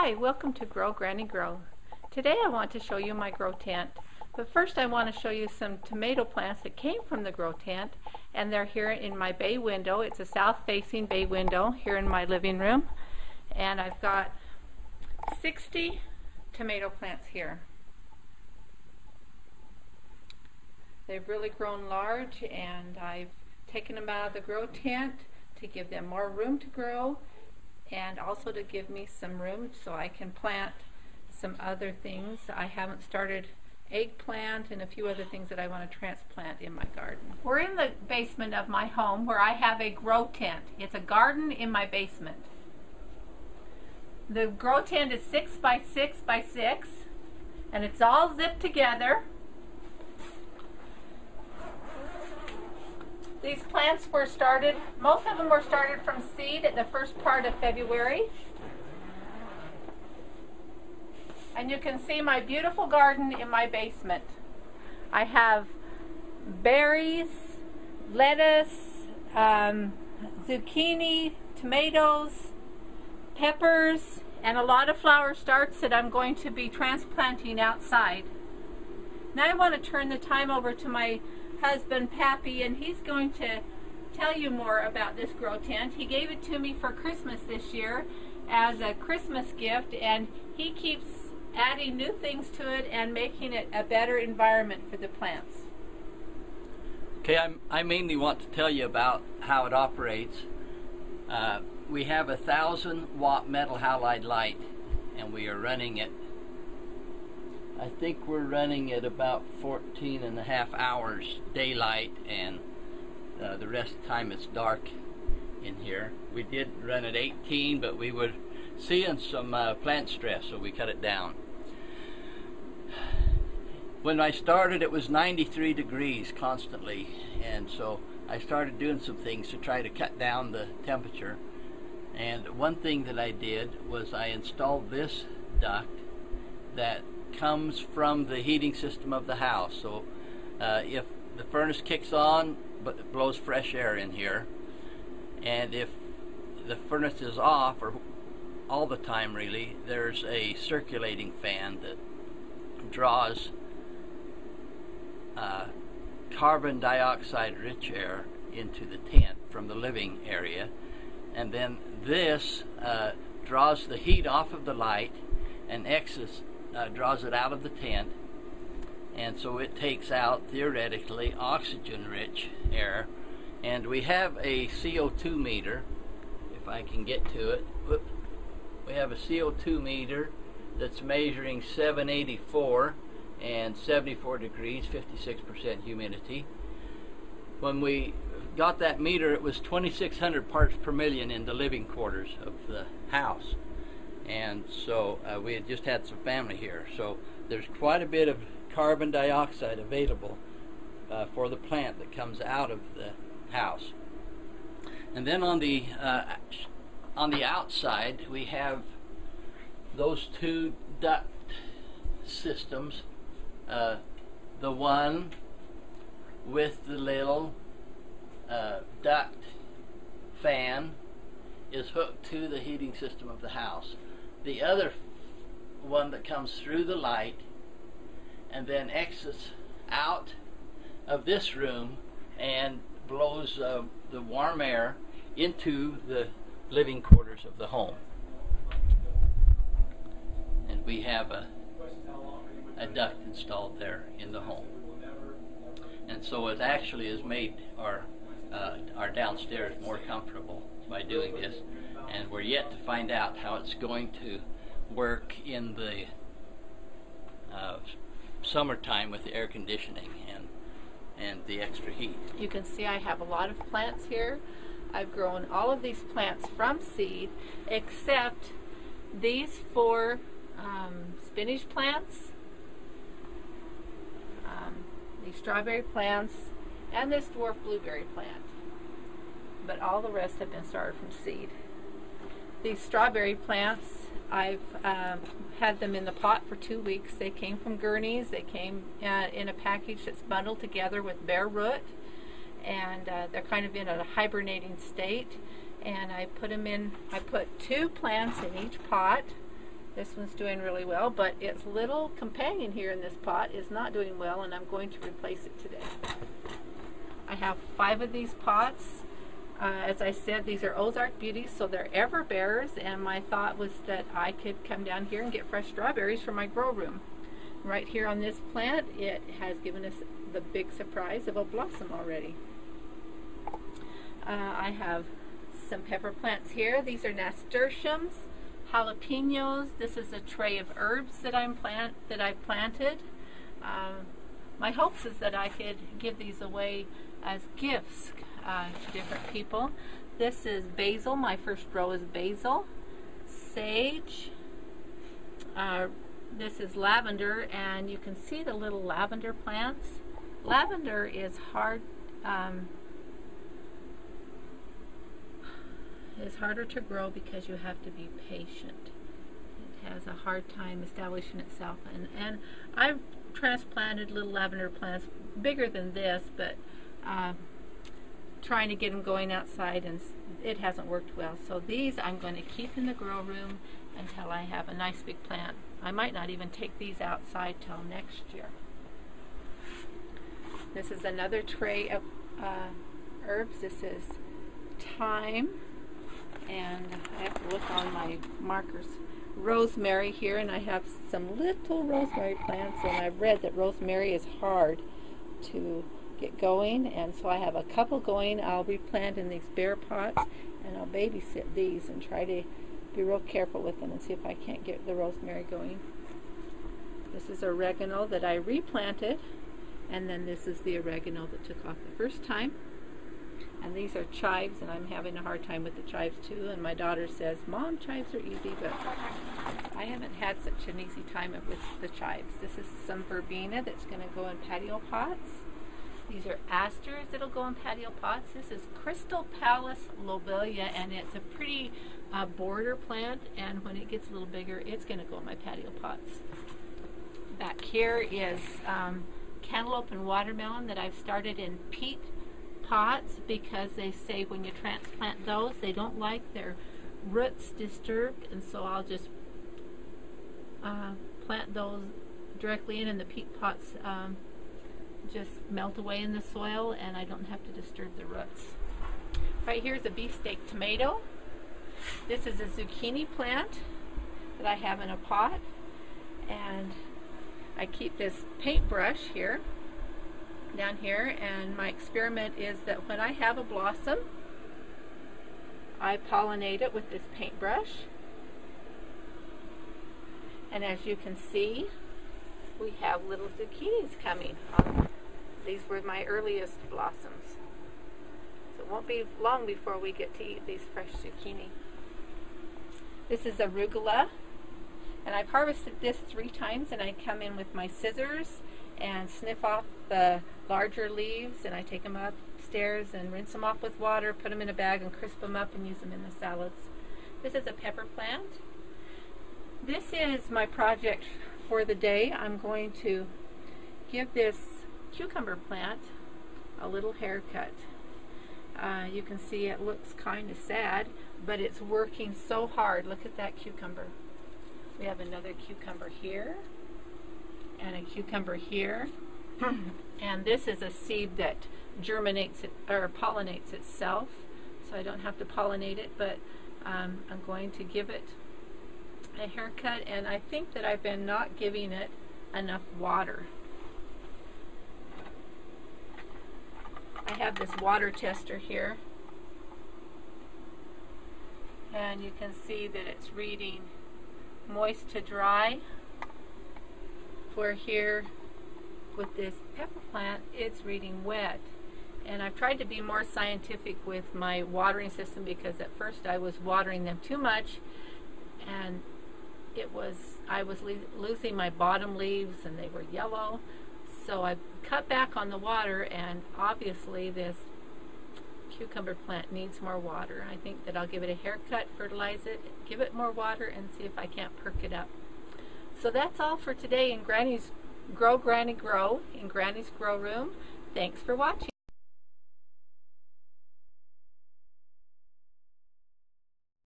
Hi, welcome to Grow Granny Grow. Today I want to show you my grow tent, but first I want to show you some tomato plants that came from the grow tent, and they're here in my bay window. It's a south-facing bay window here in my living room, and I've got 60 tomato plants here. They've really grown large, and I've taken them out of the grow tent to give them more room to grow, and also to give me some room so I can plant some other things. I haven't started eggplant and a few other things that I want to transplant in my garden. We're in the basement of my home where I have a grow tent. It's a garden in my basement. The grow tent is 6 by 6 by 6, and it's all zipped together. These plants were started, most of them were started from seed at the first part of February. And you can see my beautiful garden in my basement. I have berries, lettuce, zucchini, tomatoes, peppers, and a lot of flower starts that I'm going to be transplanting outside. Now I want to turn the time over to my husband Pappy, and he's going to tell you more about this grow tent. He gave it to me for Christmas this year as a Christmas gift, and he keeps adding new things to it and making it a better environment for the plants. Okay, I mainly want to tell you about how it operates. We have a 1,000-watt metal halide light, and we are running it. I think we're running at about 14.5 hours daylight, and the rest of the time it's dark in here. We did run at 18, but we were seeing some plant stress, so we cut it down. When I started, it was 93 degrees constantly, and so I started doing some things to try to cut down the temperature. And one thing that I did was I installed this duct that comes from the heating system of the house. So if the furnace kicks on, but it blows fresh air in here, and if the furnace is off, or all the time really, there's a circulating fan that draws carbon dioxide rich air into the tent from the living area, and then this draws the heat off of the light and draws it out of the tent, and so it takes out theoretically oxygen-rich air. And we have a CO2 meter, if I can get to it. Whoop. We have a CO2 meter that's measuring 784 and 74 degrees, 56% humidity. When we got that meter, it was 2,600 parts per million in the living quarters of the house. And so we had just had some family here, so there's quite a bit of carbon dioxide available for the plant that comes out of the house. And then on the outside, we have those two duct systems. The one with the little duct fan is hooked to the heating system of the house. The other one that comes through the light and then exits out of this room and blows the warm air into the living quarters of the home. And we have a duct installed there in the home. And so it actually has made our downstairs more comfortable by doing this. And we're yet to find out how it's going to work in the summertime with the air conditioning and the extra heat. You can see I have a lot of plants here. I've grown all of these plants from seed, except these 4 spinach plants, these strawberry plants, and this dwarf blueberry plant. But all the rest have been started from seed. These strawberry plants, I've had them in the pot for 2 weeks. They came from Gurney's. They came in a package that's bundled together with bare root, and they're kind of in a hibernating state. And I put them in, I put 2 plants in each pot, This one's doing really well, but its little companion here in this pot is not doing well, and I'm going to replace it today. I have 5 of these pots. As I said, these are Ozark Beauties, so they're ever bearers, and my thought was that I could come down here and get fresh strawberries for my grow room. Right here on this plant, it has given us the big surprise of a blossom already. I have some pepper plants here. These are nasturtiums, jalapenos. This is a tray of herbs that I've planted. My hopes is that I could give these away as gifts to different people. This is basil. My first row is basil. Sage. This is lavender, and you can see the little lavender plants. Lavender is hard. Is harder to grow because you have to be patient. It has a hard time establishing itself, and I've transplanted little lavender plants bigger than this, but trying to get them going outside, and it hasn't worked well. So these I'm going to keep in the grow room until I have a nice big plant. I might not even take these outside till next year. This is another tray of herbs. This is thyme, and I have to look on my markers. Rosemary here, and I have some little rosemary plants, and I've read that rosemary is hard to get going, and so I have a couple going. I'll replant in these bare pots, and I'll babysit these and try to be real careful with them and see if I can't get the rosemary going. This is oregano that I replanted, and then this is the oregano that took off the first time. And these are chives, and I'm having a hard time with the chives too. And my daughter says, Mom, chives are easy, but I haven't had such an easy time with the chives. This is some verbena that's going to go in patio pots. These are asters that'll go in patio pots. This is Crystal Palace lobelia, and it's a pretty border plant, and when it gets a little bigger, it's going to go in my patio pots. Back here is cantaloupe and watermelon that I've started in peat pots, because they say when you transplant those, they don't like their roots disturbed, and so I'll just plant those directly in, and the peat pots just melt away in the soil, and I don't have to disturb the roots. Right here is a beefsteak tomato. This is a zucchini plant that I have in a pot, and I keep this paintbrush here down here, and my experiment is that when I have a blossom, I pollinate it with this paintbrush, and as you can see, we have little zucchinis coming. These were my earliest blossoms, so it won't be long before we get to eat these fresh zucchini. This is arugula, and I've harvested this 3 times, and I come in with my scissors and sniff off the larger leaves, and I take them upstairs and rinse them off with water, put them in a bag and crisp them up and use them in the salads. This is a pepper plant. This is my project for the day. I'm going to give this cucumber plant a little haircut. You can see it looks kind of sad, but it's working so hard. Look at that cucumber. We have another cucumber here, and a cucumber here. And this is a seed that germinates or pollinates itself, so I don't have to pollinate it, but I'm going to give it a haircut, and I think that I've been not giving it enough water. I have this water tester here, and you can see that it's reading moist to dry, where here with this pepper plant it's reading wet. And I've tried to be more scientific with my watering system, because at first I was watering them too much, and I was losing my bottom leaves and they were yellow. So I cut back on the water, and obviously this cucumber plant needs more water. I think that I'll give it a haircut, fertilize it, give it more water, and see if I can't perk it up. So that's all for today in Granny's Grow, Granny Grow in Granny's Grow Room. Thanks for watching.